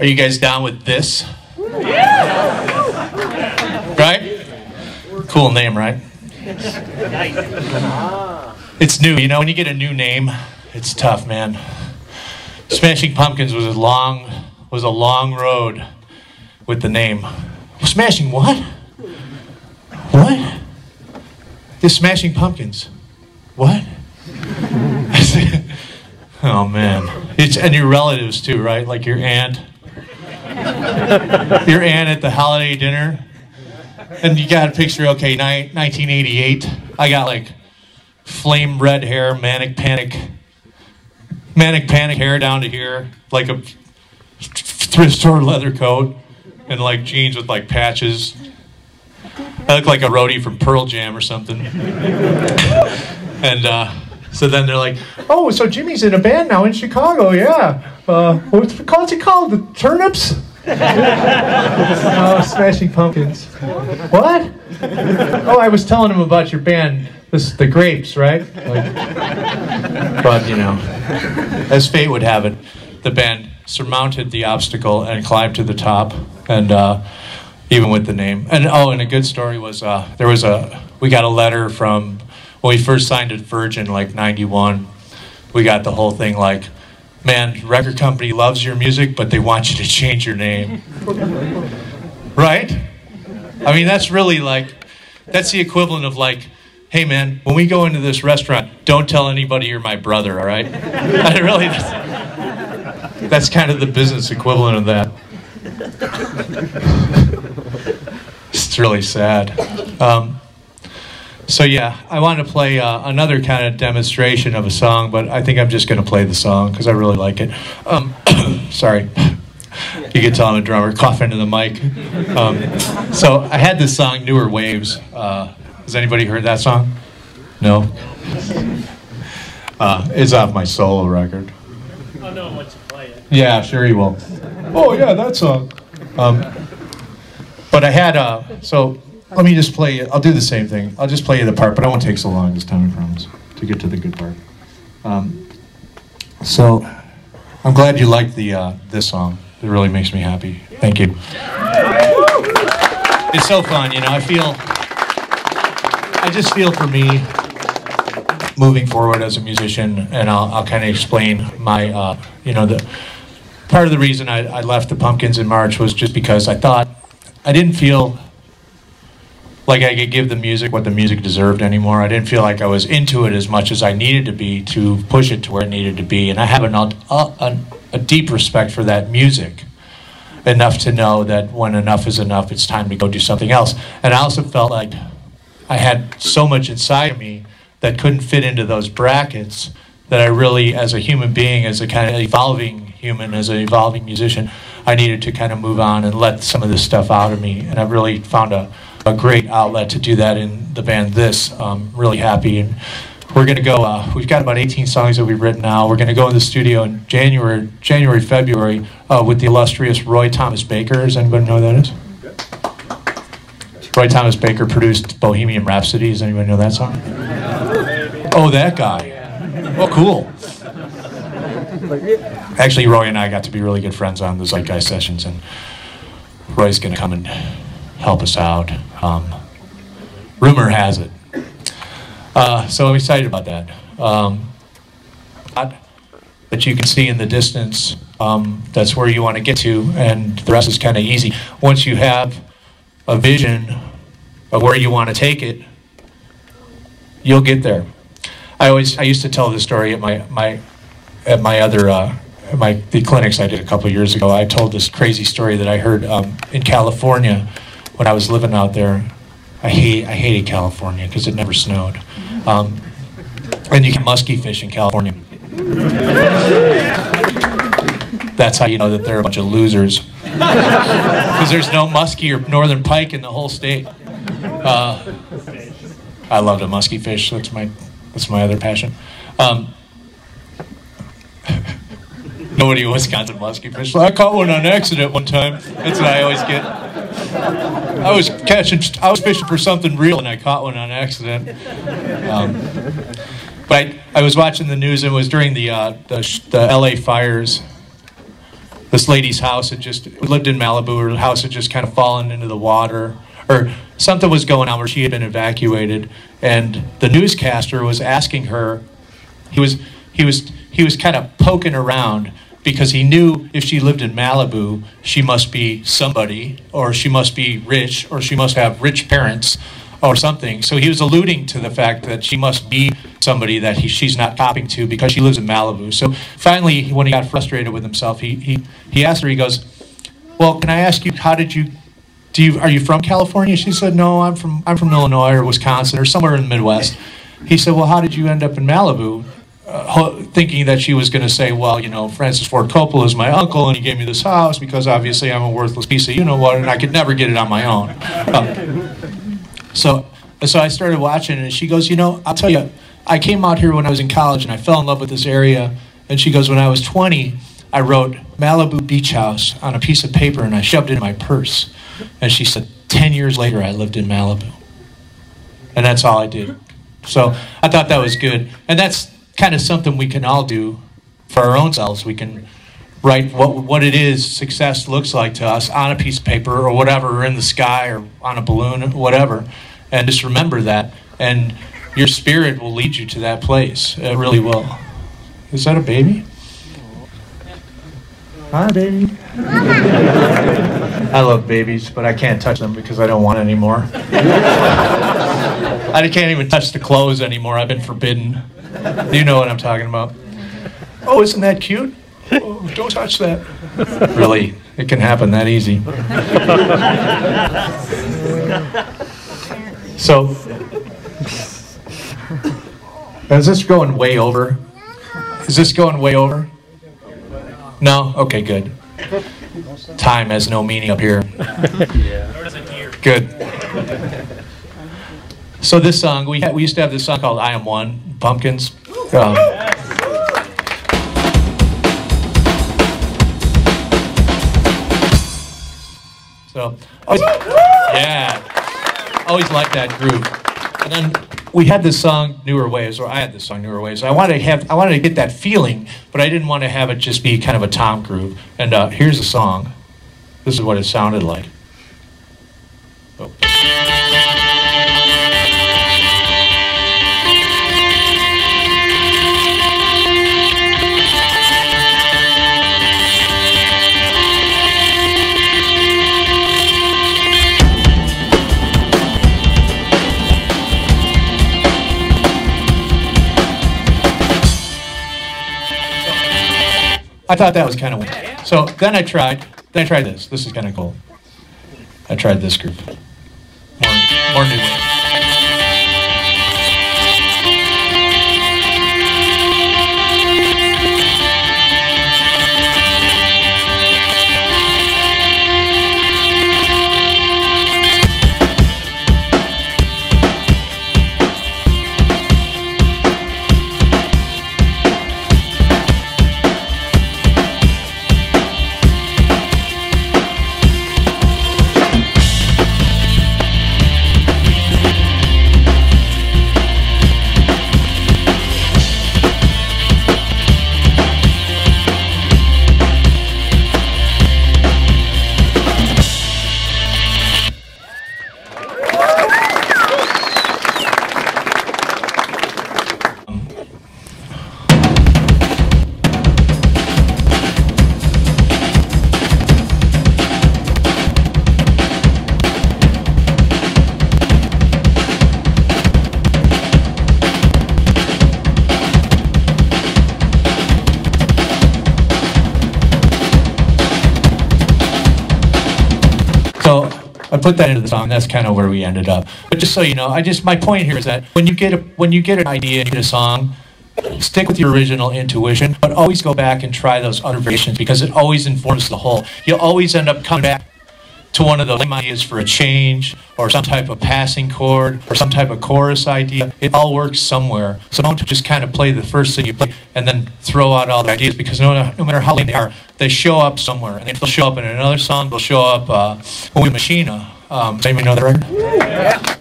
Are you guys down with this? Right? Cool name, right? It's new. You know, when you get a new name, it's tough, man. Smashing Pumpkins was a long road with the name. Smashing what? What? The Smashing Pumpkins. What? Oh man. And your relatives too, right? Like your aunt. Your aunt at the holiday dinner. And you got a picture, okay, 1988. I got like flame red hair, manic panic hair down to here, like a thrift store leather coat, and like jeans with like patches. I look like a roadie from Pearl Jam or something. And so then they're like, oh, so Jimmy's in a band now in Chicago, yeah. What's it called? The Turnips? Oh, Smashing Pumpkins. What? Oh, I was telling him about your band, the Grapes, right? Like, but, you know, as fate would have it, the band surmounted the obstacle and climbed to the top, and even with the name. And and a good story was we got a letter from when we first signed at Virgin, like 91. We got the whole thing like, man, record company loves your music, but they want you to change your name. Right? I mean, that's really like, that's the equivalent of like, hey man, when we go into this restaurant, don't tell anybody you're my brother, all right? Really, that's kind of the business equivalent of that. It's really sad. So yeah, I wanted to play another kind of demonstration of a song, but I think I'm just going to play the song because I really like it. Sorry. You can tell I'm a drummer, cough into the mic. So I had this song, Newer Waves. Has anybody heard that song? No? It's off my solo record. I'll know once you play it. Yeah, sure you will. Oh yeah, that song. But I had, so let me just play, I'll do the same thing. I'll just play you the part, but I won't take so long this time, I promise, to get to the good part. So I'm glad you liked this song. It really makes me happy. Thank you. It's so fun, you know, I just feel for me moving forward as a musician, and I'll kind of explain my, you know, the part of the reason I left the Pumpkins in March was just because I thought I didn't feel like I could give the music what the music deserved anymore. I didn't feel like I was into it as much as I needed to be to push it to where it needed to be, and I have a deep respect for that music, enough to know that when enough is enough, it's time to go do something else. And I also felt like I had so much inside of me that couldn't fit into those brackets, that I really, as a human being, as a kind of evolving human, as an evolving musician, I needed to kind of move on and let some of this stuff out of me. And I've really found a great outlet to do that in the band This. I'm really happy. And we're going to go, we've got about 18 songs that we've written now. We're going to go in the studio in January, February with the illustrious Roy Thomas Baker. Does anybody know who that is? Roy Thomas Baker produced Bohemian Rhapsody. Does anybody know that song? Oh, that guy. Oh, cool. Actually, Roy and I got to be really good friends on the Zeitgeist sessions, and Roy's going to come and help us out. Rumor has it. So I'm excited about that. That you can see in the distance, that's where you want to get to, and the rest is kind of easy. Once you have a vision of where you want to take it, you'll get there. I used to tell this story at the clinics I did a couple of years ago. I told this crazy story that I heard in California when I was living out there. I hated California because it never snowed, and you can musky fish in California. That's how you know that they're a bunch of losers, because there's no muskie or northern pike in the whole state. I love to musky fish. That's my other passion. Nobody in Wisconsin musky fish. I caught one on accident one time. That's what I always get. I was fishing for something real, and I caught one on accident. But I was watching the news, and it was during the LA fires. this lady's house had just, lived in Malibu, her house had just kind of fallen into the water, or something was going on where she had been evacuated, and the newscaster was asking her, he was kind of poking around, because he knew if she lived in Malibu, she must be somebody, or she must be rich, or she must have rich parents, or something. So he was alluding to the fact that she must be somebody that she's not copping to because she lives in Malibu. So finally, when he got frustrated with himself, he asked her, he goes, well, can I ask you, how did you, are you from California? She said, no, I'm from Illinois or Wisconsin or somewhere in the Midwest. He said, well, how did you end up in Malibu? Thinking that she was going to say, well, you know, Francis Ford Coppola is my uncle and he gave me this house because obviously I'm a worthless piece of you-know-what and I could never get it on my own. So I started watching it, and she goes, you know, I'll tell you, I came out here when I was in college and I fell in love with this area. And she goes, when I was 20, I wrote Malibu Beach House on a piece of paper and I shoved it in my purse. And she said, 10 years later, I lived in Malibu. And that's all I did. So I thought that was good. And that's kind of something we can all do for our own selves. We can write what it is success looks like to us on a piece of paper or whatever, or in the sky or on a balloon or whatever, and just remember that, and your spirit will lead you to that place. It really will. Is that a baby? Hi, baby. I love babies, but I can't touch them because I don't want any more. I can't even touch the clothes anymore. I've been forbidden. You know what I'm talking about. Oh, isn't that cute? Oh, don't touch that. Really, it can happen that easy. So, is this going way over? Is this going way over? No? Okay, good. Time has no meaning up here. Good. So this song, we used to have this song called I Am One, Pumpkins. So, yeah, always liked that groove. And then we had this song, Newer Ways, or I had this song, Newer Ways. I wanted to get that feeling, but I didn't want to have it just be kind of a tom groove. And here's the song. This is what it sounded like. Oh. I thought that was kind of weird. So then I tried this. This is kind of cool. I tried this group. More new ways. So I put that into the song. That's kind of where we ended up. But just so you know, my point here is that when you get an idea and you get a song, stick with your original intuition, but always go back and try those other variations because it always informs the whole. You'll always end up coming back to one of the ideas for a change or some type of passing chord or some type of chorus idea. It all works somewhere. So don't just kind of play the first thing you play and then throw out all the ideas, because no matter how lame they are, they show up somewhere. And they'll show up in another song. They'll show up when we Machina. Does anybody know that record?